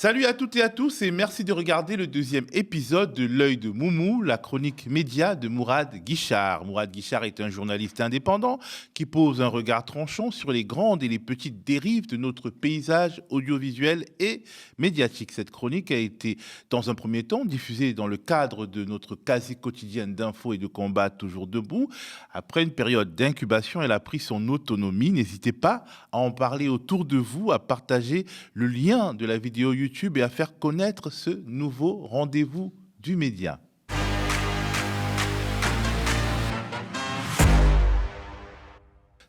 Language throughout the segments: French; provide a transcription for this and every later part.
Salut à toutes et à tous et merci de regarder le deuxième épisode de L'œil de Moumou, la chronique média de Mourad Guichard. Mourad Guichard est un journaliste indépendant qui pose un regard tranchant sur les grandes et les petites dérives de notre paysage audiovisuel et médiatique. Cette chronique a été, dans un premier temps, diffusée dans le cadre de notre quasi quotidienne d'infos et de combat toujours debout. Après une période d'incubation, elle a pris son autonomie. N'hésitez pas à en parler autour de vous, à partager le lien de la vidéo YouTube et à faire connaître ce nouveau rendez-vous du média.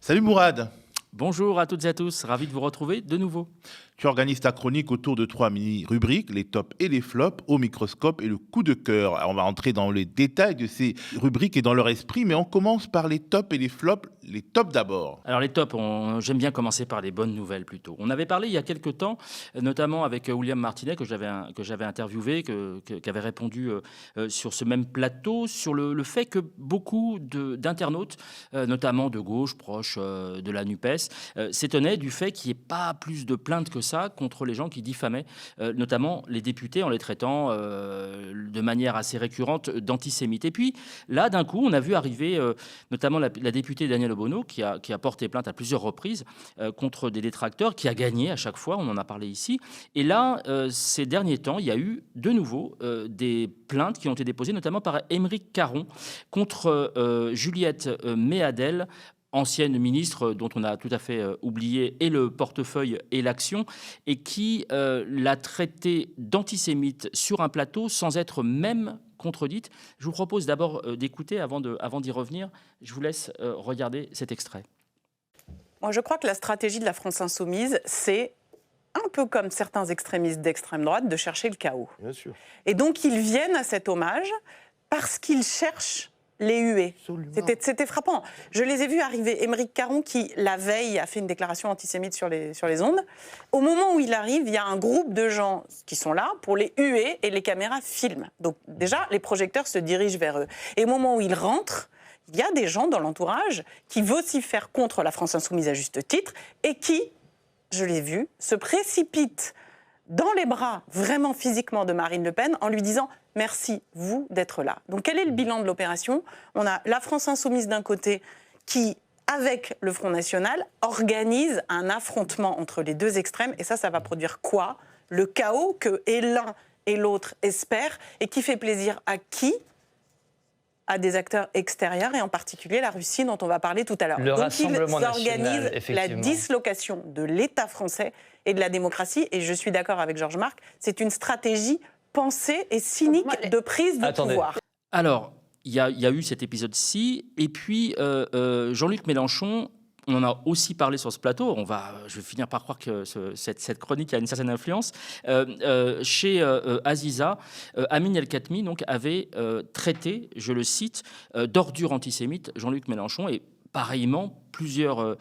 Salut Mourad. Bonjour à toutes et à tous, ravi de vous retrouver de nouveau. Tu organises ta chronique autour de 3 mini-rubriques, les tops et les flops, au microscope et le coup de cœur. Alors, on va entrer dans les détails de ces rubriques et dans leur esprit, mais on commence par les tops et les flops. Les tops d'abord. Alors les tops, j'aime bien commencer par les bonnes nouvelles plutôt. On avait parlé il y a quelques temps, notamment avec William Martinet, que j'avais interviewé, qui avait répondu sur ce même plateau, sur le fait que beaucoup d'internautes, notamment de gauche, proches de la NUPES, s'étonnaient du fait qu'il n'y ait pas plus de plaintes que ça contre les gens qui diffamaient, notamment les députés, en les traitant de manière assez récurrente d'antisémites. Et puis là, d'un coup, on a vu arriver notamment la députée Danielle Obono, qui a porté plainte à plusieurs reprises contre des détracteurs, qui a gagné à chaque fois, on en a parlé ici. Et là, ces derniers temps, il y a eu de nouveau des plaintes qui ont été déposées, notamment par Aymeric Caron, contre Juliette Méadel, ancienne ministre dont on a tout à fait oublié et le portefeuille et l'action, et qui l'a traité d'antisémite sur un plateau sans être même contredite. Je vous propose d'abord d'écouter avant d'y revenir. Je vous laisse regarder cet extrait. Moi, je crois que la stratégie de la France insoumise, c'est un peu comme certains extrémistes d'extrême droite, de chercher le chaos. Bien sûr. Et donc, ils viennent à cet hommage parce qu'ils cherchent les huées. C'était frappant. Je les ai vus arriver. Aymeric Caron, qui, la veille, a fait une déclaration antisémite sur les ondes. Au moment où il arrive, il y a un groupe de gens qui sont là pour les huer et les caméras filment. Donc, déjà, les projecteurs se dirigent vers eux. Et au moment où ils rentrent, il y a des gens dans l'entourage qui vocifèrent contre la France insoumise à juste titre et qui, je l'ai vu, se précipitent dans les bras, vraiment physiquement, de Marine Le Pen en lui disant « Merci, vous, d'être là ». Donc, quel est le bilan de l'opération ? On a la France insoumise d'un côté qui, avec le Front National, organise un affrontement entre les deux extrêmes. Et ça va produire quoi ? Le chaos que et l'un et l'autre espèrent et qui fait plaisir à qui ? À des acteurs extérieurs et en particulier la Russie dont on va parler tout à l'heure. Le Donc Rassemblement ils organisent national, la effectivement. dislocation de l'État français et de la démocratie. Et je suis d'accord avec Georges Marc, c'est une stratégie pensée et cynique de prise de pouvoir. Alors, il y a eu cet épisode-ci, et puis Jean-Luc Mélenchon. On en a aussi parlé sur ce plateau. Je vais finir par croire que cette chronique a une certaine influence. Chez Aziza, Amin El-Khatmi donc, avait traité, je le cite, d'ordure antisémite Jean-Luc Mélenchon. Et pareillement, plusieurs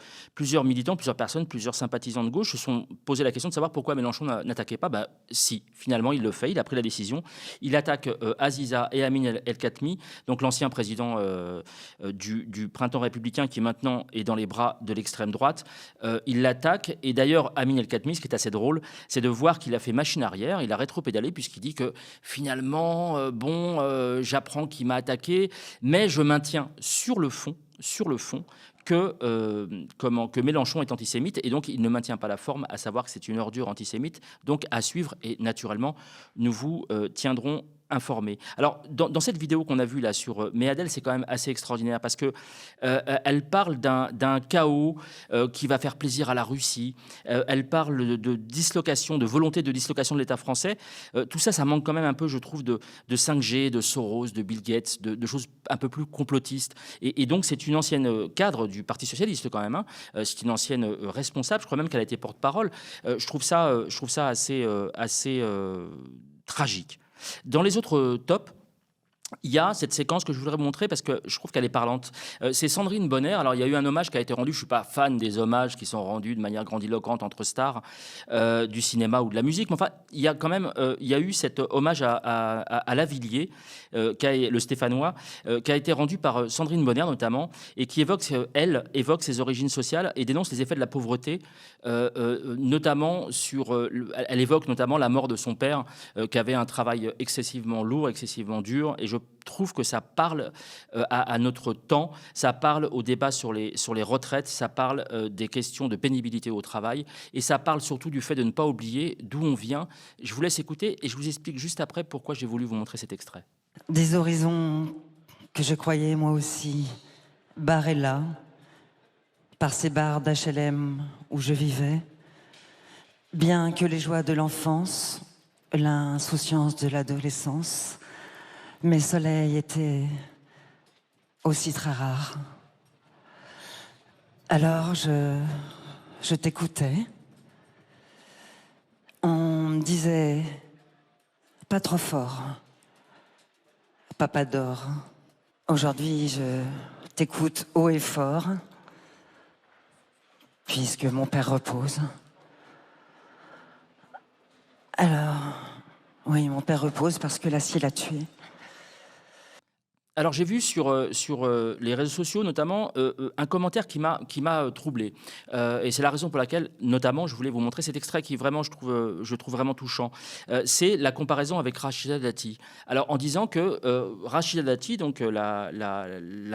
militants, plusieurs personnes, plusieurs sympathisants de gauche se sont posé la question de savoir pourquoi Mélenchon n'attaquait pas. Si, finalement, il le fait, il a pris la décision. Il attaque Aziza et Amin El-Khatmi, donc l'ancien président du Printemps républicain qui maintenant est dans les bras de l'extrême droite. Il l'attaque, et d'ailleurs, Amin El-Khatmi, ce qui est assez drôle, c'est de voir qu'il a fait machine arrière, il a rétropédalé, puisqu'il dit que finalement, j'apprends qu'il m'a attaqué, mais je maintiens sur le fond, que Mélenchon est antisémite, et donc il ne maintient pas la forme, à savoir que c'est une ordure antisémite, donc à suivre, et naturellement, nous vous tiendrons informés. Alors, dans cette vidéo qu'on a vue là sur Méadel, c'est quand même assez extraordinaire parce que elle parle d'un chaos qui va faire plaisir à la Russie. Elle parle de dislocation, de volonté de dislocation de l'État français. Tout ça, ça manque quand même un peu, je trouve, de 5G, de Soros, de Bill Gates, de choses un peu plus complotistes. Et donc, c'est une ancienne cadre du Parti socialiste quand même. C'est une ancienne responsable. Je crois même qu'elle a été porte-parole. Je trouve ça assez tragique. Dans les autres tops, il y a cette séquence que je voudrais vous montrer parce que je trouve qu'elle est parlante. C'est Sandrine Bonner. Alors, il y a eu un hommage qui a été rendu. Je ne suis pas fan des hommages qui sont rendus de manière grandiloquente entre stars du cinéma ou de la musique. Mais enfin, il y a quand même il y a eu cet hommage à Lavilliers, le Stéphanois, qui a été rendu par Sandrine Bonner notamment, et qui évoque, elle, évoque ses origines sociales et dénonce les effets de la pauvreté, notamment elle évoque notamment la mort de son père, qui avait un travail excessivement lourd, excessivement dur, et je trouve que ça parle à notre temps, ça parle au débat sur les retraites, ça parle des questions de pénibilité au travail, et ça parle surtout du fait de ne pas oublier d'où on vient. Je vous laisse écouter et je vous explique juste après pourquoi j'ai voulu vous montrer cet extrait. Des horizons que je croyais moi aussi barrés là, par ces bars d'HLM où je vivais, bien que les joies de l'enfance, l'insouciance de l'adolescence, mes soleils étaient aussi très rares. Alors je t'écoutais. On me disait pas trop fort, papa dort. Aujourd'hui, je t'écoute haut et fort, puisque mon père repose. Alors, oui, mon père repose parce que l'acier l'a tué. Alors j'ai vu sur les réseaux sociaux notamment un commentaire qui m'a troublé, et c'est la raison pour laquelle notamment je voulais vous montrer cet extrait qui vraiment je trouve vraiment touchant. C'est la comparaison avec Rachida Dati. Alors en disant que Rachida Dati, donc la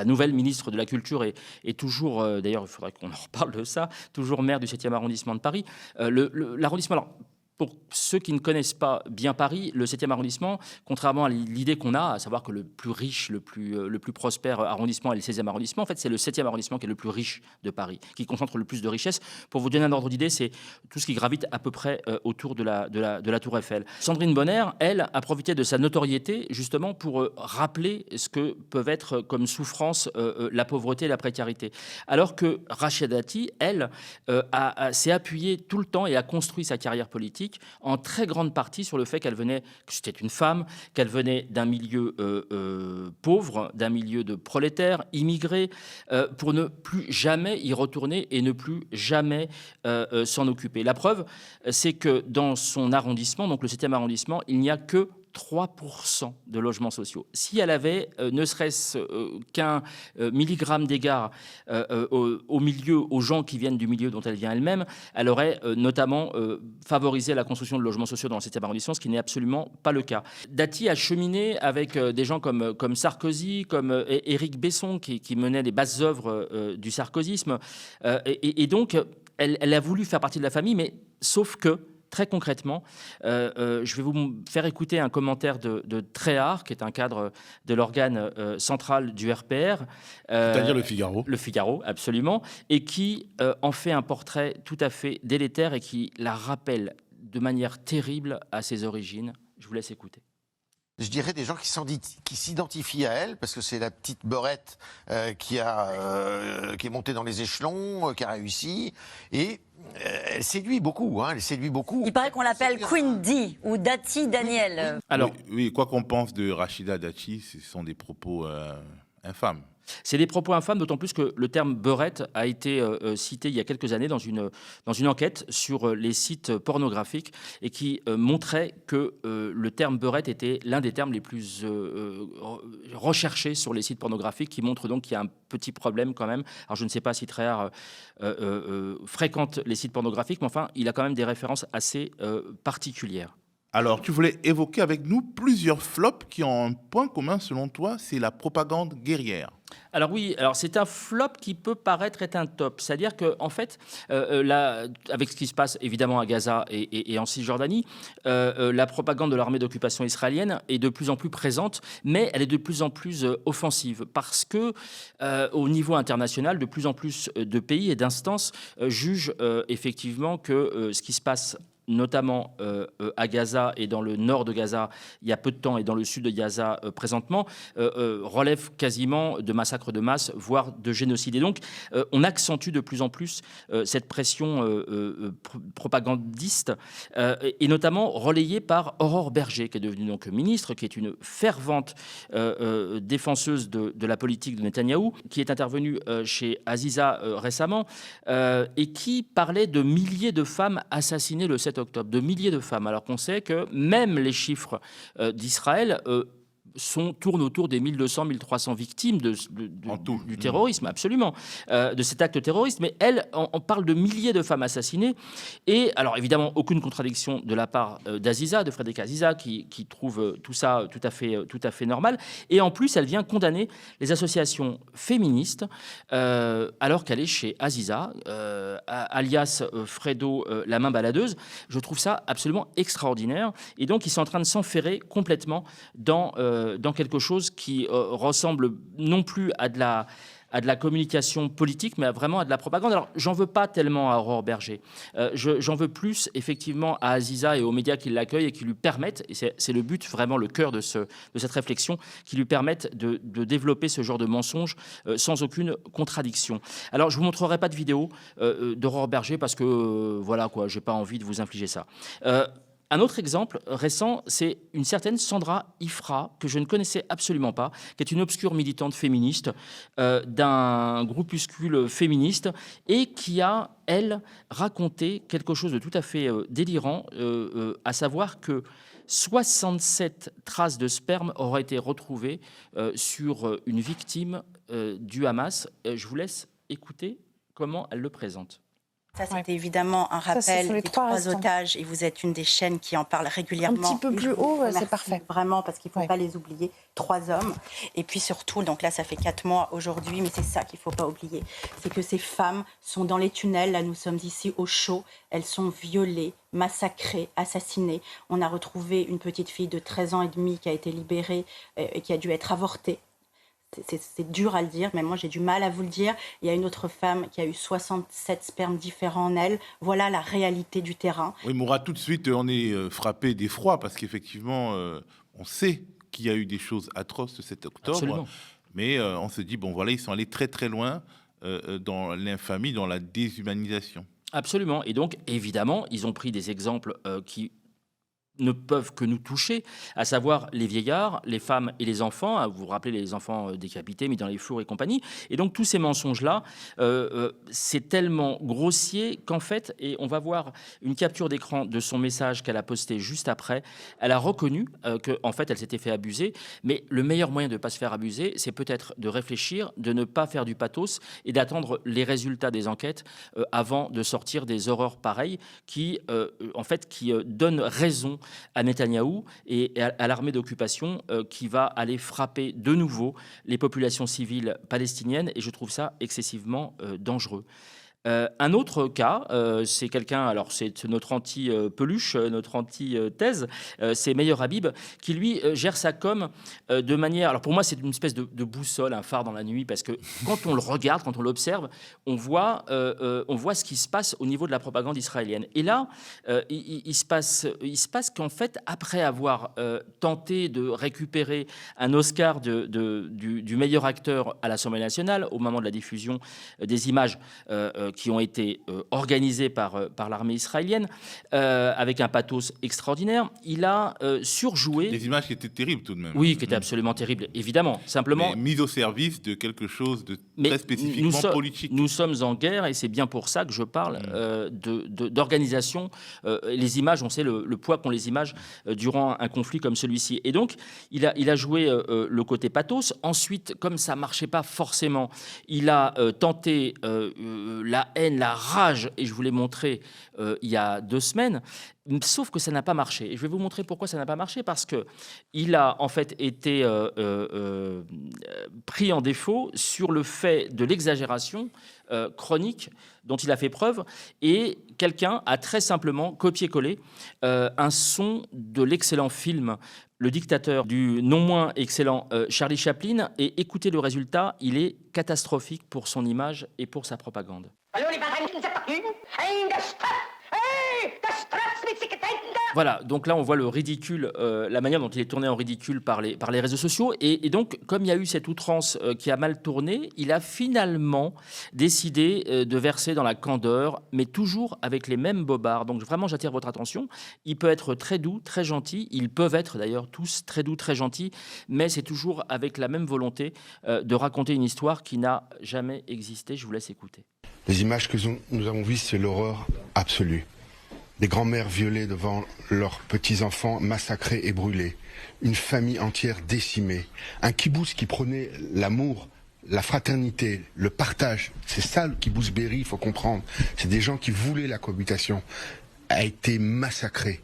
nouvelle ministre de la Culture, est toujours, d'ailleurs il faudrait qu'on en reparle de ça, toujours maire du 7e arrondissement de Paris. L'arrondissement, alors pour ceux qui ne connaissent pas bien Paris, le 7e arrondissement, contrairement à l'idée qu'on a, à savoir que le plus riche, le plus prospère arrondissement est le 16e arrondissement, en fait, c'est le 7e arrondissement qui est le plus riche de Paris, qui concentre le plus de richesses. Pour vous donner un ordre d'idée, c'est tout ce qui gravite à peu près autour de la Tour Eiffel. Sandrine Bonner, elle, a profité de sa notoriété, justement, pour rappeler ce que peuvent être comme souffrance la pauvreté et la précarité. Alors que Rachida Dati, elle, s'est appuyée tout le temps et a construit sa carrière politique en très grande partie sur le fait que c'était une femme, qu'elle venait d'un milieu pauvre, d'un milieu de prolétaires, immigrés, pour ne plus jamais y retourner et ne plus jamais s'en occuper. La preuve, c'est que dans son arrondissement, donc le 7e arrondissement, il n'y a que 3% de logements sociaux. Si elle avait ne serait-ce qu'un milligramme d'égard aux gens qui viennent du milieu dont elle vient elle-même, elle aurait notamment favorisé la construction de logements sociaux dans le 7e arrondissement, ce qui n'est absolument pas le cas. Dati a cheminé avec des gens comme Sarkozy, comme Éric Besson, qui menait les basses œuvres du sarkozysme. Et donc, elle a voulu faire partie de la famille, mais sauf que très concrètement, je vais vous faire écouter un commentaire de Tréhard, qui est un cadre de l'organe central du RPR. C'est-à-dire Le Figaro. Le Figaro, absolument, et qui en fait un portrait tout à fait délétère et qui la rappelle de manière terrible à ses origines. Je vous laisse écouter. Je dirais des gens qui s'identifient à elle, parce que c'est la petite beurette qui est montée dans les échelons, qui a réussi, et elle séduit beaucoup, elle séduit beaucoup. Il paraît qu'on l'appelle Queen D ou Dati Daniel. Alors, oui, quoi qu'on pense de Rachida Dati, ce sont des propos infâmes. C'est des propos infâmes, d'autant plus que le terme beurette a été cité il y a quelques années dans une enquête sur les sites pornographiques et qui montrait que le terme beurette était l'un des termes les plus recherchés sur les sites pornographiques, qui montre donc qu'il y a un petit problème quand même. Alors je ne sais pas si Tréhard fréquente les sites pornographiques, mais enfin il a quand même des références assez particulières. Alors, tu voulais évoquer avec nous plusieurs flops qui ont un point commun selon toi, c'est la propagande guerrière. Alors oui, c'est un flop qui peut paraître être un top. C'est-à-dire qu'en fait, avec ce qui se passe évidemment à Gaza et en Cisjordanie, la propagande de l'armée d'occupation israélienne est de plus en plus présente, mais elle est de plus en plus offensive parce que au niveau international, de plus en plus de pays et d'instances jugent effectivement que ce qui se passe notamment à Gaza et dans le nord de Gaza il y a peu de temps et dans le sud de Gaza présentement, relèvent quasiment de massacres de masse, voire de génocide. Et donc, on accentue de plus en plus cette pression propagandiste, et notamment relayée par Aurore Berger, qui est devenue donc ministre, qui est une fervente défenseuse de la politique de Netanyahou, qui est intervenue chez Aziza récemment, et qui parlait de milliers de femmes assassinées le 7 octobre, de milliers de femmes, alors qu'on sait que même les chiffres d'Israël tournent autour des 1200, 1300 victimes du terrorisme, absolument, de cet acte terroriste. Mais elle, on parle de milliers de femmes assassinées. Et alors, évidemment, aucune contradiction de la part d'Aziza, de Frédéric Aziza, qui trouve tout ça tout à fait normal. Et en plus, elle vient condamner les associations féministes, alors qu'elle est chez Aziza, alias Fredo, la main baladeuse. Je trouve ça absolument extraordinaire. Et donc, ils sont en train de s'enferrer complètement dans quelque chose qui ressemble non plus à de la communication politique, mais vraiment à de la propagande. Alors, j'en veux pas tellement à Aurore Berger. J'en veux plus, effectivement, à Aziza et aux médias qui l'accueillent et qui lui permettent, et c'est le but, vraiment le cœur de cette réflexion, qui lui permettent de développer ce genre de mensonges sans aucune contradiction. Alors, je vous montrerai pas de vidéo d'Aurore Berger parce que, voilà, quoi, j'ai pas envie de vous infliger ça. Un autre exemple récent, c'est une certaine Sandra Ifra, que je ne connaissais absolument pas, qui est une obscure militante féministe d'un groupuscule féministe et qui a, elle, raconté quelque chose de tout à fait délirant, à savoir que 67 traces de sperme auraient été retrouvées sur une victime du Hamas. Je vous laisse écouter comment elle le présente. Ça, c'était évidemment un rappel des 3 otages, et vous êtes une des chaînes qui en parle régulièrement. Un petit peu plus haut, c'est parfait. Vraiment, parce qu'il ne faut pas les oublier. 3 hommes. Et puis surtout, donc là, ça fait 4 mois aujourd'hui, mais c'est ça qu'il ne faut pas oublier. C'est que ces femmes sont dans les tunnels. Là, nous sommes ici au chaud. Elles sont violées, massacrées, assassinées. On a retrouvé une petite fille de 13 ans et demi qui a été libérée et qui a dû être avortée. C'est dur à le dire, mais moi j'ai du mal à vous le dire. Il y a une autre femme qui a eu 67 spermes différents en elle. Voilà la réalité du terrain. Oui, Mourad, tout de suite, on est frappé d'effroi parce qu'effectivement, on sait qu'il y a eu des choses atroces ce 7 octobre. Absolument. Mais on se dit, bon voilà, ils sont allés très très loin dans l'infamie, dans la déshumanisation. Absolument. Et donc, évidemment, ils ont pris des exemples qui ne peuvent que nous toucher, à savoir les vieillards, les femmes et les enfants. Vous vous rappelez les enfants décapités, mis dans les fours et compagnie. Et donc tous ces mensonges-là, c'est tellement grossier qu'en fait, et on va voir une capture d'écran de son message qu'elle a posté juste après, elle a reconnu qu'en fait elle s'était fait abuser, mais le meilleur moyen de ne pas se faire abuser, c'est peut-être de réfléchir, de ne pas faire du pathos et d'attendre les résultats des enquêtes avant de sortir des horreurs pareilles qui donnent raison à Netanyahou et à l'armée d'occupation qui va aller frapper de nouveau les populations civiles palestiniennes, et je trouve ça excessivement dangereux. Un autre cas, c'est quelqu'un, alors c'est notre anti-peluche, notre anti-thèse, c'est Meyer Habib, qui lui gère sa com de manière, alors pour moi c'est une espèce de boussole, un phare dans la nuit, parce que quand on le regarde, quand on l'observe, on voit ce qui se passe au niveau de la propagande israélienne. Et là, il se passe qu'en fait, après avoir tenté de récupérer un Oscar du meilleur acteur à l'Assemblée nationale, au moment de la diffusion des images qui ont été organisés par l'armée israélienne, avec un pathos extraordinaire. Il a surjoué... Des images qui étaient terribles tout de même. Oui, qui étaient absolument terribles, évidemment. Simplement... Mais mise au service de quelque chose de très spécifiquement politique. Nous sommes en guerre, et c'est bien pour ça que je parle d'organisation. Les images, on sait le poids qu'ont les images durant un conflit comme celui-ci. Et donc, il a joué le côté pathos. Ensuite, comme ça ne marchait pas forcément, il a tenté la haine, la rage, et je vous l'ai montré il y a 2 semaines, sauf que ça n'a pas marché. Et je vais vous montrer pourquoi ça n'a pas marché, parce qu'il a en fait été pris en défaut sur le fait de l'exagération chronique dont il a fait preuve, et quelqu'un a très simplement copié-collé un son de l'excellent film Le Dictateur du non moins excellent Charlie Chaplin, et écoutez le résultat, il est catastrophique pour son image et pour sa propagande. Voilà, donc là on voit le ridicule, la manière dont il est tourné en ridicule par les réseaux sociaux. Et donc, comme il y a eu cette outrance qui a mal tourné, il a finalement décidé de verser dans la candeur, mais toujours avec les mêmes bobards. Donc vraiment, j'attire votre attention. Il peut être très doux, très gentil. Ils peuvent être d'ailleurs tous très doux, très gentils, mais c'est toujours avec la même volonté de raconter une histoire qui n'a jamais existé. Je vous laisse écouter. Les images que nous avons vues, c'est l'horreur absolue. Des grands-mères violées devant leurs petits-enfants massacrés et brûlés. Une famille entière décimée. Un kibboutz qui prônait l'amour, la fraternité, le partage. C'est ça le kibboutz Be'eri, il faut comprendre. C'est des gens qui voulaient la cohabitation. A été massacré.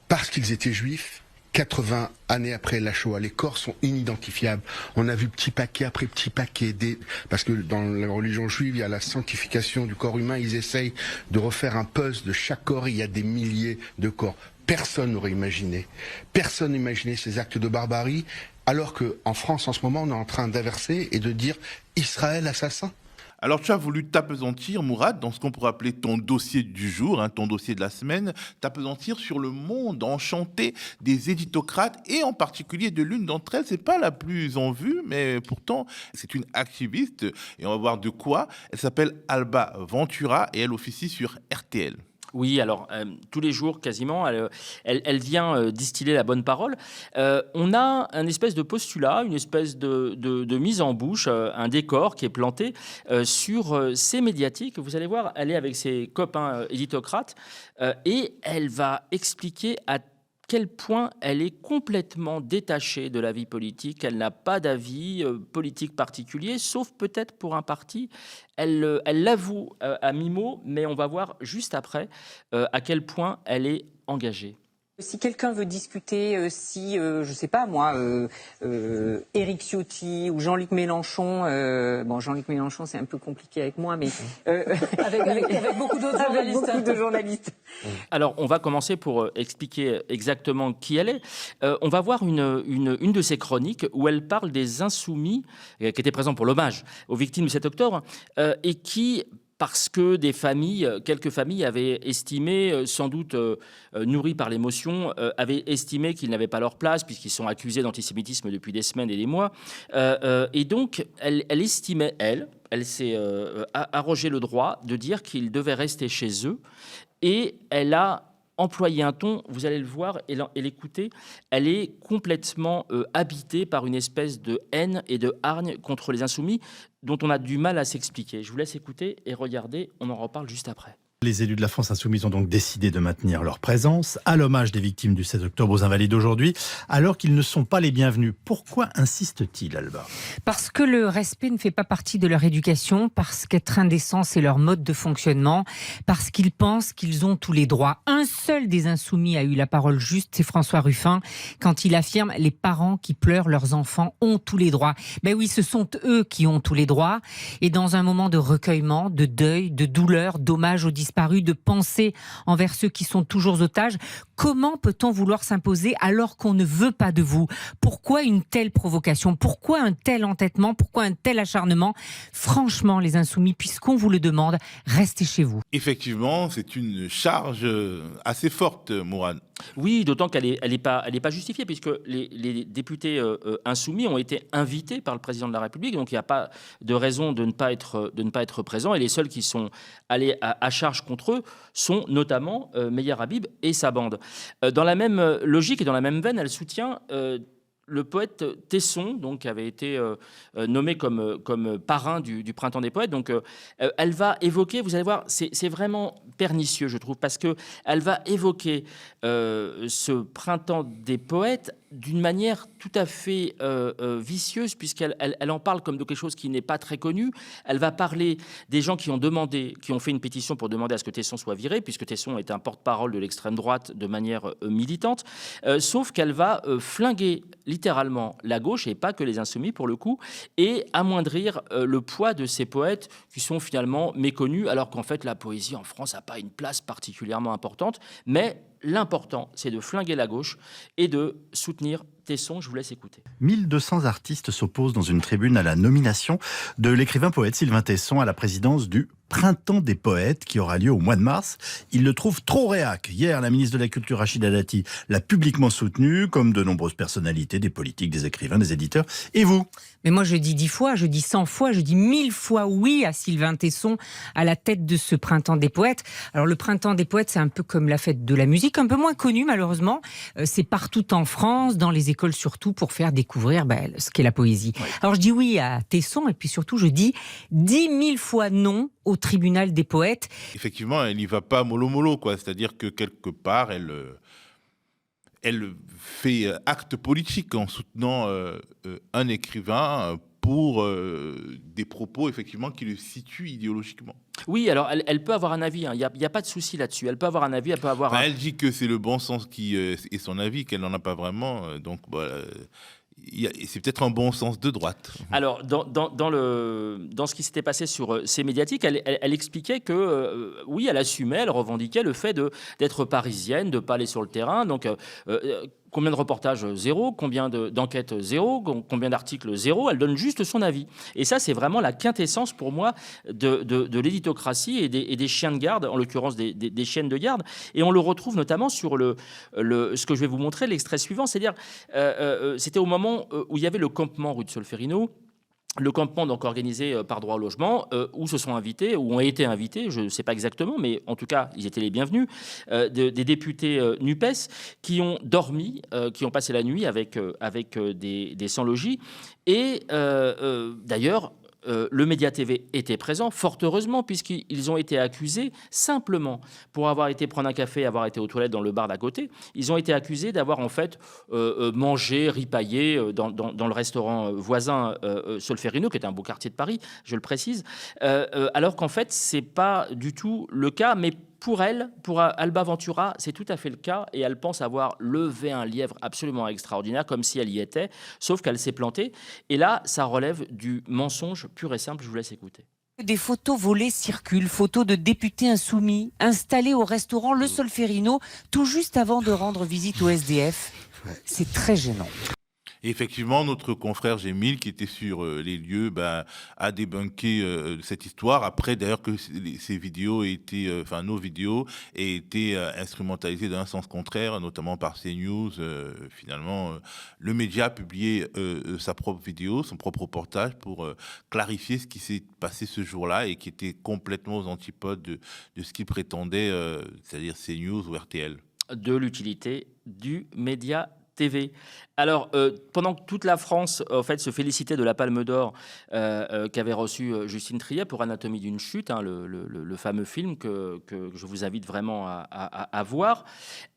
Parce qu'ils étaient juifs, 80 années après la Shoah, les corps sont inidentifiables. On a vu petit paquet après petit paquet. Parce que dans la religion juive, il y a la sanctification du corps humain. Ils essayent de refaire un puzzle de chaque corps. Il y a des milliers de corps. Personne n'aurait imaginé. Personne n'imaginait ces actes de barbarie. Alors qu'en France, en ce moment, on est en train d'inverser et de dire Israël assassin. Alors, tu as voulu t'apesantir, Mourad, dans ce qu'on pourrait appeler ton dossier du jour, ton dossier de la semaine, t'apesantir sur le monde enchanté des éditocrates et en particulier de l'une d'entre elles. C'est pas la plus en vue, mais pourtant, c'est une activiste et on va voir de quoi. Elle s'appelle Alba Ventura et elle officie sur RTL. Oui, alors tous les jours quasiment, elle vient distiller la bonne parole. On a un espèce de postulat, une espèce de mise en bouche, un décor qui est planté sur ces médiatiques. Vous allez voir, elle est avec ses copains éditocrates et elle va expliquer à quel point elle est complètement détachée de la vie politique. Elle n'a pas d'avis politique particulier, sauf peut-être pour un parti. Elle l'avoue à mi-mot, mais on va voir juste après à quel point elle est engagée. Si quelqu'un veut discuter, je sais pas moi, Éric Ciotti ou Jean-Luc Mélenchon, Jean-Luc Mélenchon c'est un peu compliqué avec moi, mais avec beaucoup d'autres journalistes. Alors on va commencer pour expliquer exactement qui elle est. On va voir une de ses chroniques où elle parle des insoumis qui étaient présents pour l'hommage aux victimes du 7 octobre et qui... parce que quelques familles avaient estimé, sans doute nourries par l'émotion, avaient estimé qu'ils n'avaient pas leur place puisqu'ils sont accusés d'antisémitisme depuis des semaines et des mois. Et donc, elle estimait, elle s'est arrogé le droit de dire qu'ils devaient rester chez eux. Et elle a employé un ton, vous allez le voir et l'écouter, elle est complètement habitée par une espèce de haine et de hargne contre les insoumis dont on a du mal à s'expliquer. Je vous laisse écouter et regarder, on en reparle juste après. Les élus de la France insoumise ont donc décidé de maintenir leur présence à l'hommage des victimes du 7 octobre aux Invalides aujourd'hui, alors qu'ils ne sont pas les bienvenus. Pourquoi insiste-t-il, Alba ? Parce que le respect ne fait pas partie de leur éducation, parce qu'être indécent, c'est leur mode de fonctionnement, parce qu'ils pensent qu'ils ont tous les droits. Un seul des insoumis a eu la parole juste, c'est François Ruffin, quand il affirme « les parents qui pleurent leurs enfants ont tous les droits ». Ben oui, ce sont eux qui ont tous les droits. Et dans un moment de recueillement, de deuil, de douleur, d'hommage aux disparus, de pensée envers ceux qui sont toujours otages. Comment peut-on vouloir s'imposer alors qu'on ne veut pas de vous ? Pourquoi une telle provocation ? Pourquoi un tel entêtement ? Pourquoi un tel acharnement ? Franchement, les insoumis, puisqu'on vous le demande, restez chez vous. Effectivement, c'est une charge assez forte, Mourad. Oui, d'autant qu'elle est pas justifiée, puisque les députés insoumis ont été invités par le président de la République, donc il n'y a pas de raison de ne pas être présents. Et les seuls qui sont allés à charge contre eux sont notamment Meyer Habib et sa bande. Dans la même logique et dans la même veine, elle soutient le poète Tesson, donc, qui avait été nommé comme parrain du Printemps des poètes. Donc, elle va évoquer, vous allez voir, c'est vraiment pernicieux, je trouve, parce qu'elle va évoquer ce Printemps des poètes d'une manière tout à fait vicieuse, puisqu'elle en parle comme de quelque chose qui n'est pas très connu. Elle va parler des gens qui ont fait une pétition pour demander à ce que Tesson soit viré, puisque Tesson est un porte-parole de l'extrême droite de manière militante, sauf qu'elle va flinguer littéralement la gauche, et pas que les insoumis pour le coup, et amoindrir le poids de ces poètes qui sont finalement méconnus, alors qu'en fait la poésie en France n'a pas une place particulièrement importante, mais l'important, c'est de flinguer la gauche et de soutenir Tesson, je vous laisse écouter. 1200 artistes s'opposent dans une tribune à la nomination de l'écrivain-poète Sylvain Tesson à la présidence du Printemps des poètes qui aura lieu au mois de mars. Il le trouve trop réac. Hier, la ministre de la Culture, Rachida Dati, l'a publiquement soutenu, comme de nombreuses personnalités, des politiques, des écrivains, des éditeurs. Et vous ? Mais moi, je dis 10 fois, je dis 100 fois, je dis 1000 fois oui à Sylvain Tesson à la tête de ce Printemps des poètes. Alors, le Printemps des poètes, c'est un peu comme la fête de la musique, un peu moins connue, malheureusement. C'est partout en France, dans les écoles surtout, pour faire découvrir ce qu'est la poésie. Oui. Alors, je dis oui à Tesson, et puis surtout, je dis 10 000 fois non au tribunal des poètes. Effectivement, elle n'y va pas mollo-mollo, quoi. C'est-à-dire que quelque part, elle fait acte politique en soutenant un écrivain pour des propos, effectivement, qui le situent idéologiquement. Oui, alors elle peut avoir un avis, il n'y a pas de souci là-dessus. Elle peut avoir un avis, elle peut avoir... Elle dit que c'est le bon sens qui est son avis, qu'elle n'en a pas vraiment, donc... c'est peut-être un bon sens de droite. Alors, dans ce qui s'était passé sur ces médiatiques, elle expliquait que, oui, elle assumait, elle revendiquait le fait d'être parisienne, de ne pas aller sur le terrain. Donc, combien de reportages? Zéro. Combien d'enquêtes? Zéro. Combien d'articles? Zéro. Elle donne juste son avis. Et ça, c'est vraiment la quintessence pour moi de l'éditocratie et des chiens de garde, en l'occurrence des chiennes de garde. Et on le retrouve notamment sur ce que je vais vous montrer, l'extrait suivant. C'est-à-dire, c'était au moment où il y avait le campement rue de Solferino. Le campement donc organisé par Droit au logement, où se sont invités, où ont été invités, je ne sais pas exactement, mais en tout cas, ils étaient les bienvenus, des députés NUPES qui ont dormi, qui ont passé la nuit avec des sans-logis. Et d'ailleurs, le Média TV était présent, fort heureusement, puisqu'ils ont été accusés simplement pour avoir été prendre un café, avoir été aux toilettes dans le bar d'à côté. Ils ont été accusés d'avoir en fait mangé, ripaillé dans le restaurant voisin Solferino, qui est un beau quartier de Paris, je le précise, alors qu'en fait, c'est pas du tout le cas, mais pour elle, pour Alba Ventura, c'est tout à fait le cas et elle pense avoir levé un lièvre absolument extraordinaire, comme si elle y était, sauf qu'elle s'est plantée. Et là, ça relève du mensonge pur et simple. Je vous laisse écouter. Des photos volées circulent, photos de députés insoumis installés au restaurant Le Solferino, tout juste avant de rendre visite au SDF. C'est très gênant. Et effectivement, notre confrère Gémile, qui était sur les lieux, a débunké cette histoire. Après, d'ailleurs, que ces vidéos étaient, nos vidéos aient été instrumentalisées d'un sens contraire, notamment par CNews. Finalement, le média a publié sa propre vidéo, son propre reportage pour clarifier ce qui s'est passé ce jour-là et qui était complètement aux antipodes de ce qu'il prétendait, c'est-à-dire CNews ou RTL. De l'utilité du média TV. Alors, pendant que toute la France en fait, se félicitait de la Palme d'Or qu'avait reçue Justine Triet pour Anatomie d'une chute, le fameux film que je vous invite vraiment à voir,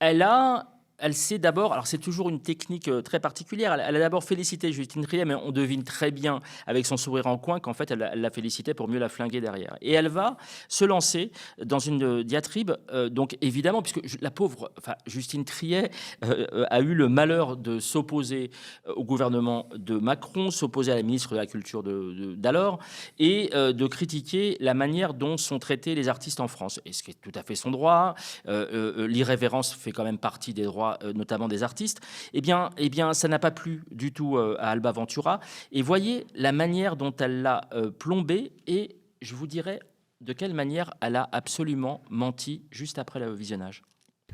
elle s'est d'abord, alors c'est toujours une technique très particulière, elle a d'abord félicité Justine Triet, mais on devine très bien avec son sourire en coin qu'en fait elle la félicitait pour mieux la flinguer derrière. Et elle va se lancer dans une diatribe, donc évidemment, puisque la pauvre Justine Triet a eu le malheur de s'opposer au gouvernement de Macron, s'opposer à la ministre de la Culture d'alors, et de critiquer la manière dont sont traités les artistes en France. Et ce qui est tout à fait son droit, l'irrévérence fait quand même partie des droits notamment des artistes, eh bien, ça n'a pas plu du tout à Alba Ventura. Et voyez la manière dont elle l'a plombé et je vous dirais de quelle manière elle a absolument menti juste après le visionnage.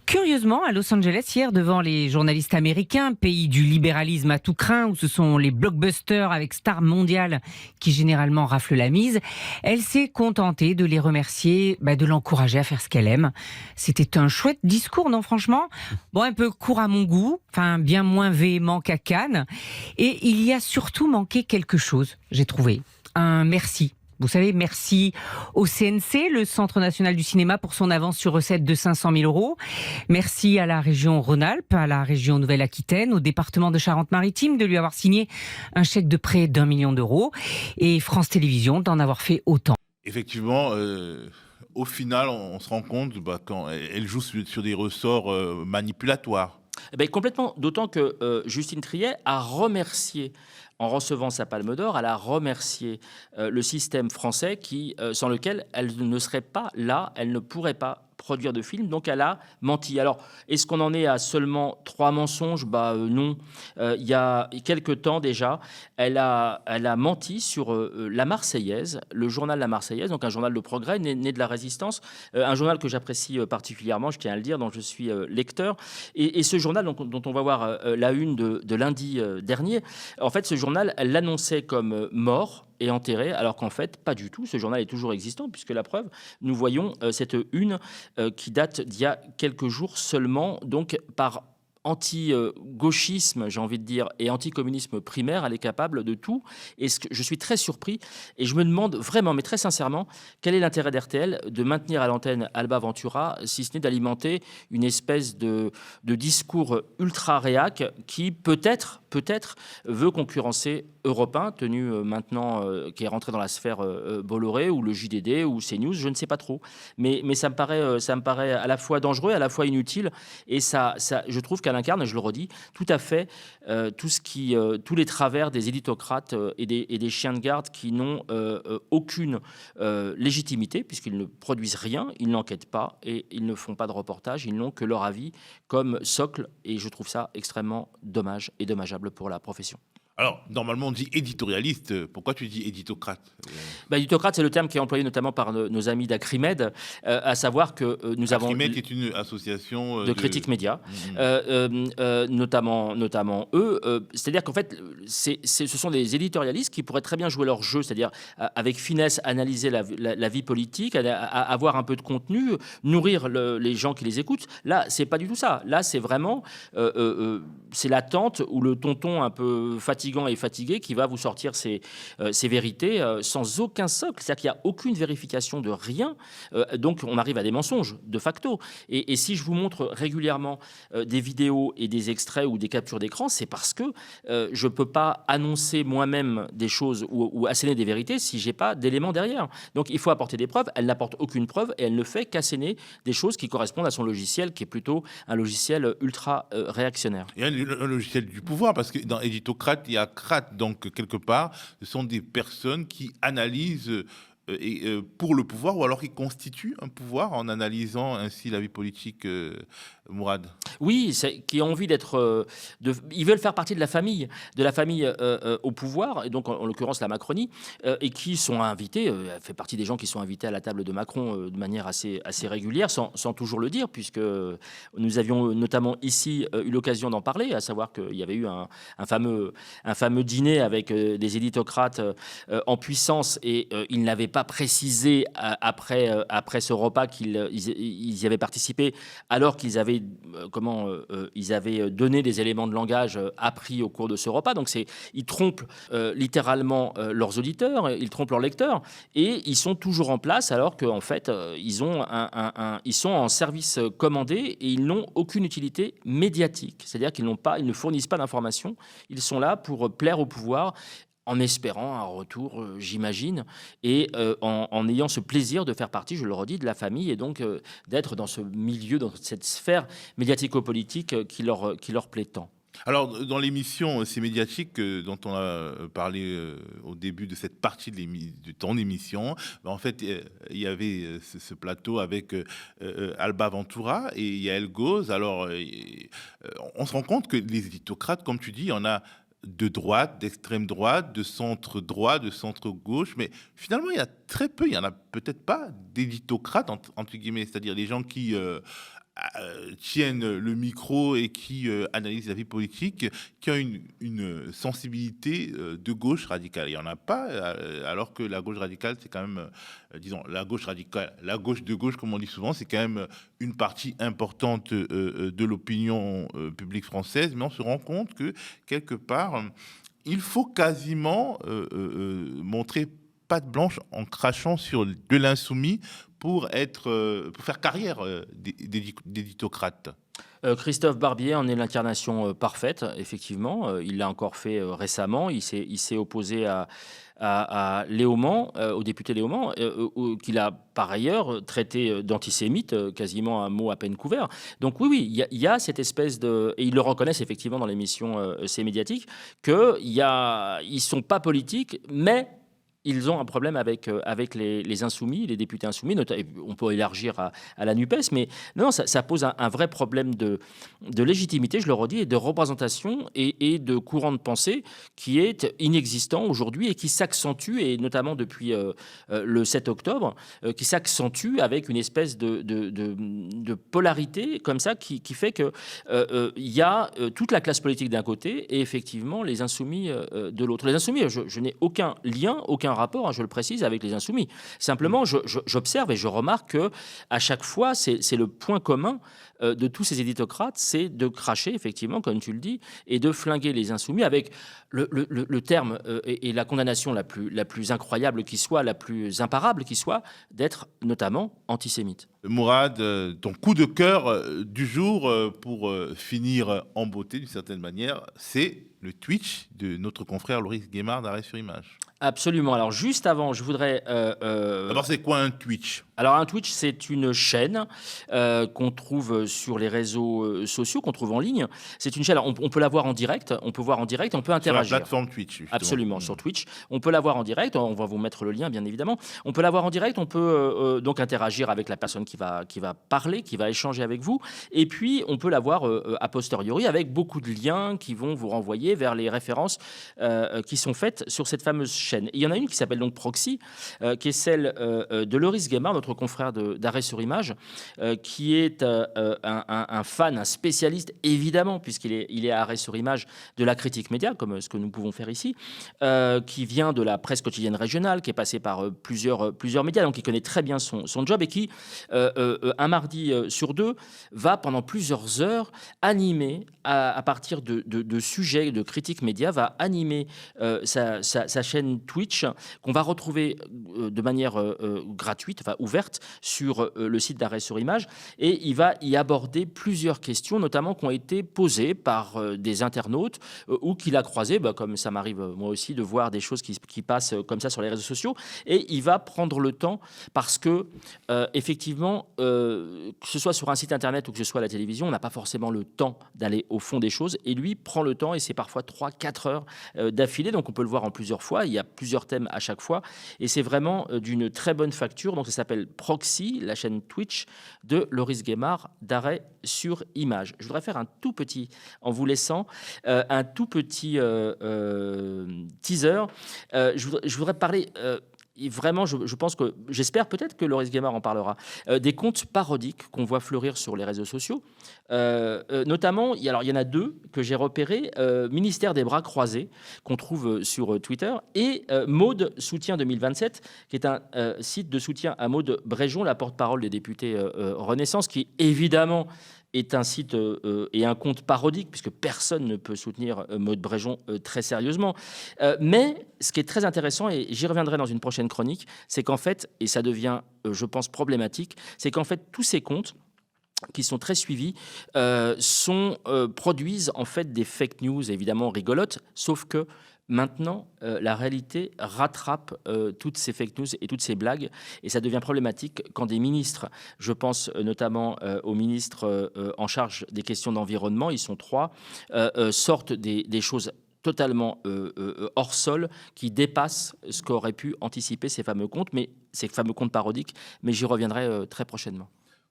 Curieusement, à Los Angeles, hier, devant les journalistes américains, pays du libéralisme à tout crin, où ce sont les blockbusters avec stars mondiales qui généralement raflent la mise, elle s'est contentée de les remercier, de l'encourager à faire ce qu'elle aime. C'était un chouette discours, non, franchement? Bon, un peu court à mon goût, bien moins véhément qu'à Cannes. Et il y a surtout manqué quelque chose, j'ai trouvé. Un merci. Vous savez, merci au CNC, le Centre national du cinéma, pour son avance sur recette de 500 000 €. Merci à la région Rhône-Alpes, à la région Nouvelle-Aquitaine, au département de Charente-Maritime de lui avoir signé un chèque de près d'1 million d'euros et France Télévisions d'en avoir fait autant. Effectivement, au final, on se rend compte quand elle joue sur des ressorts manipulatoires. Complètement, d'autant que Justine Triet a remercié, en recevant sa Palme d'Or, elle a remercié le système français sans lequel elle ne serait pas là, elle ne pourrait pas produire de film, donc elle a menti. Alors, est-ce qu'on en est à seulement 3 mensonges ? Non. Il y a quelque temps déjà, elle a menti sur La Marseillaise, le journal La Marseillaise, donc un journal de progrès, né de la Résistance, un journal que j'apprécie particulièrement, je tiens à le dire, dont je suis lecteur. Et ce journal, dont on va voir la une de lundi dernier, en fait, ce journal, elle l'annonçait comme mort et enterré, alors qu'en fait, pas du tout. Ce journal est toujours existant, puisque la preuve, nous voyons cette une qui date d'il y a quelques jours seulement, donc par anti-gauchisme, j'ai envie de dire, et anti-communisme primaire, elle est capable de tout. Et je suis très surpris, et je me demande vraiment, mais très sincèrement, quel est l'intérêt d'RTL de maintenir à l'antenne Alba Ventura, si ce n'est d'alimenter une espèce de discours ultra-réac qui peut-être veut concurrencer Europe 1, tenu maintenant, qui est rentré dans la sphère Bolloré, ou le JDD, ou CNews, je ne sais pas trop. Mais ça me paraît à la fois dangereux, à la fois inutile, et ça, je trouve qu'elle incarne, je le redis, tout à fait tous les travers des éditocrates et des chiens de garde qui n'ont aucune légitimité, puisqu'ils ne produisent rien, ils n'enquêtent pas, et ils ne font pas de reportage, ils n'ont que leur avis comme socle, et je trouve ça extrêmement dommage et dommageable pour la profession. Alors, normalement, on dit éditorialiste. Pourquoi tu dis éditocrate ? Éditocrate, c'est le terme qui est employé notamment par nos amis d'Acrimed, à savoir que nous avons... Acrimed est une association de critique média, notamment eux. C'est-à-dire qu'en fait, ce sont des éditorialistes qui pourraient très bien jouer leur jeu, c'est-à-dire avec finesse analyser la vie politique, avoir un peu de contenu, nourrir les gens qui les écoutent. Là, c'est pas du tout ça. Là, c'est vraiment... c'est la tante ou le tonton un peu fatigué qui va vous sortir ces vérités sans aucun socle. C'est-à-dire qu'il n'y a aucune vérification de rien. Donc, on arrive à des mensonges, de facto. Et si je vous montre régulièrement des vidéos et des extraits ou des captures d'écran, c'est parce que je ne peux pas annoncer moi-même des choses ou asséner des vérités si je n'ai pas d'éléments derrière. Donc, il faut apporter des preuves. Elle n'apporte aucune preuve et elle ne fait qu'asséner des choses qui correspondent à son logiciel, qui est plutôt un logiciel ultra réactionnaire. Il y a un logiciel du pouvoir, parce que dans Éditocrate, il y a crate, donc quelque part, ce sont des personnes qui analysent pour le pouvoir, ou alors qui constituent un pouvoir en analysant ainsi la vie politique. Mourad. Oui, qui ont envie d'être... ils veulent faire partie de la famille au pouvoir, et donc en l'occurrence la Macronie, et qui sont invités, elle fait partie des gens qui sont invités à la table de Macron de manière assez régulière, sans toujours le dire, puisque nous avions notamment ici eu l'occasion d'en parler, à savoir qu'il y avait eu un fameux dîner avec des éditocrates en puissance, et ils n'avaient pas précisé après ce repas qu'ils y avaient participé, alors qu'ils avaient ils avaient donné des éléments de langage appris au cours de ce repas. Donc ils trompent littéralement leurs auditeurs, ils trompent leurs lecteurs, et ils sont toujours en place alors qu'en fait ils sont en service commandé et ils n'ont aucune utilité médiatique. C'est-à-dire qu'ils ne fournissent pas d'informations, ils sont là pour plaire au pouvoir, en espérant un retour, j'imagine, et en ayant ce plaisir de faire partie, je le redis, de la famille, et donc d'être dans ce milieu, dans cette sphère médiatico-politique qui leur plaît tant. Alors, dans l'émission C'est médiatique dont on a parlé au début de cette partie de ton émission, en fait, il y avait ce plateau avec Alba Ventura et Yael Gauze. Alors, on se rend compte que les éditocrates, comme tu dis, il y en a de droite, d'extrême droite, de centre droit, de centre gauche, mais finalement il y a très peu, il y en a peut-être pas d'éditocrates entre guillemets, c'est-à-dire les gens qui tiennent le micro et qui analysent la vie politique, qui ont une sensibilité de gauche radicale. Il n'y en a pas, alors que la gauche radicale, c'est quand même, disons, la gauche radicale, la gauche de gauche, comme on dit souvent, c'est quand même une partie importante de l'opinion publique française, mais on se rend compte que, quelque part, il faut quasiment montrer patte blanche en crachant sur de l'insoumis pour faire carrière d'éditocrate. Christophe Barbier en est l'incarnation parfaite, effectivement. Il l'a encore fait récemment. Il s'est opposé à Léaumont, au député Léaumont, qu'il a par ailleurs traité d'antisémite, quasiment un mot à peine couvert. Donc oui, il y a cette espèce de... Et ils le reconnaissent effectivement dans l'émission C'est médiatique, qu'ils ne sont pas politiques, mais ils ont un problème avec les insoumis, les députés insoumis. On peut élargir à la NUPES, mais non, ça pose un vrai problème de légitimité, je le redis, et de représentation et de courant de pensée qui est inexistant aujourd'hui et qui s'accentue, et notamment depuis le 7 octobre, qui s'accentue avec une espèce de polarité comme ça qui fait que il y a toute la classe politique d'un côté et effectivement les insoumis de l'autre. Les insoumis, je n'ai aucun lien, aucun rapport, hein, je le précise, avec les insoumis. Simplement, j'observe et je remarque que à chaque fois, c'est le point commun de tous ces éditocrates, c'est de cracher, effectivement, comme tu le dis, et de flinguer les insoumis avec le terme et la condamnation la plus incroyable qui soit, la plus imparable qui soit, d'être notamment antisémite. Mourad, ton coup de cœur du jour pour finir en beauté d'une certaine manière, c'est le Twitch de notre confrère Loris Guémard d'Arrêt sur Image. Absolument. Alors juste avant, je voudrais... D'abord, c'est quoi un Twitch ? Alors un Twitch, c'est une chaîne qu'on trouve sur les réseaux sociaux, qu'on trouve en ligne. C'est une chaîne, on peut la voir en direct, on peut voir en direct, on peut interagir. Sur la plateforme Twitch, justement. Absolument, sur Twitch. On peut la voir en direct, on va vous mettre le lien, bien évidemment. On peut la voir en direct, on peut donc interagir avec la personne qui va parler, qui va échanger avec vous. Et puis, on peut la voir a posteriori avec beaucoup de liens qui vont vous renvoyer vers les références qui sont faites sur cette fameuse chaîne. Et il y en a une qui s'appelle donc Proxy, qui est celle de Loris Guémard, notre confrère d'Arrêt sur Image, qui est un fan, un spécialiste, évidemment, puisqu'il est à Arrêt sur Image, de la critique média, comme ce que nous pouvons faire ici, qui vient de la presse quotidienne régionale, qui est passé par plusieurs médias, donc qui connaît très bien son job et qui, un mardi sur deux, va pendant plusieurs heures animer, à partir de sujets de critique média, va animer sa chaîne Twitch, qu'on va retrouver de manière gratuite, enfin ouverte, sur le site d'Arrêt sur Image, et il va y aborder plusieurs questions, notamment qui ont été posées par des internautes ou qu'il a croisées, comme ça m'arrive moi aussi de voir des choses qui passent comme ça sur les réseaux sociaux, et il va prendre le temps parce que effectivement, que ce soit sur un site internet ou que ce soit à la télévision, on n'a pas forcément le temps d'aller au fond des choses, et lui prend le temps, et c'est parfois 3-4 heures d'affilée, donc on peut le voir en plusieurs fois, il y a plusieurs thèmes à chaque fois, et c'est vraiment d'une très bonne facture. Donc ça s'appelle Proxy, la chaîne Twitch de Loris Guémard d'Arrêt sur Image. Je voudrais faire un tout petit, en vous laissant, un tout petit teaser. Je voudrais parler... Et vraiment, je pense que, j'espère peut-être que Loris Guémard en parlera, des comptes parodiques qu'on voit fleurir sur les réseaux sociaux. Notamment, il y en a deux que j'ai repérés, Ministère des Bras Croisés, qu'on trouve sur Twitter, et Maude Soutien 2027, qui est un site de soutien à Maude Bréjon, la porte-parole des députés Renaissance, qui évidemment est un site et un compte parodique, puisque personne ne peut soutenir Maude Bréjon très sérieusement. Mais ce qui est très intéressant, et j'y reviendrai dans une prochaine chronique, c'est qu'en fait, et ça devient, je pense, problématique, c'est qu'en fait, tous ces comptes qui sont très suivis, produisent en fait des fake news, évidemment rigolotes, sauf que maintenant, la réalité rattrape toutes ces fake news et toutes ces blagues, et ça devient problématique quand des ministres, je pense notamment aux ministres en charge des questions d'environnement, ils sont 3, sortent des choses totalement hors sol, qui dépassent ce qu'auraient pu anticiper ces fameux comptes parodiques, mais j'y reviendrai très prochainement.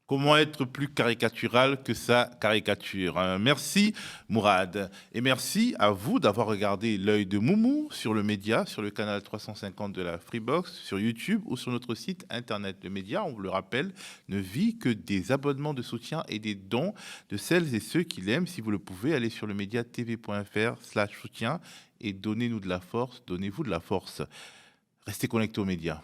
Comment être plus caricatural que sa caricature? Merci Mourad. Et merci à vous d'avoir regardé L'œil de Moumou sur le média, sur le canal 350 de la Freebox, sur YouTube ou sur notre site internet. Le média, on vous le rappelle, ne vit que des abonnements de soutien et des dons de celles et ceux qui l'aiment. Si vous le pouvez, allez sur le mediatv.fr/soutien et donnez-nous de la force, donnez-vous de la force. Restez connectés aux médias.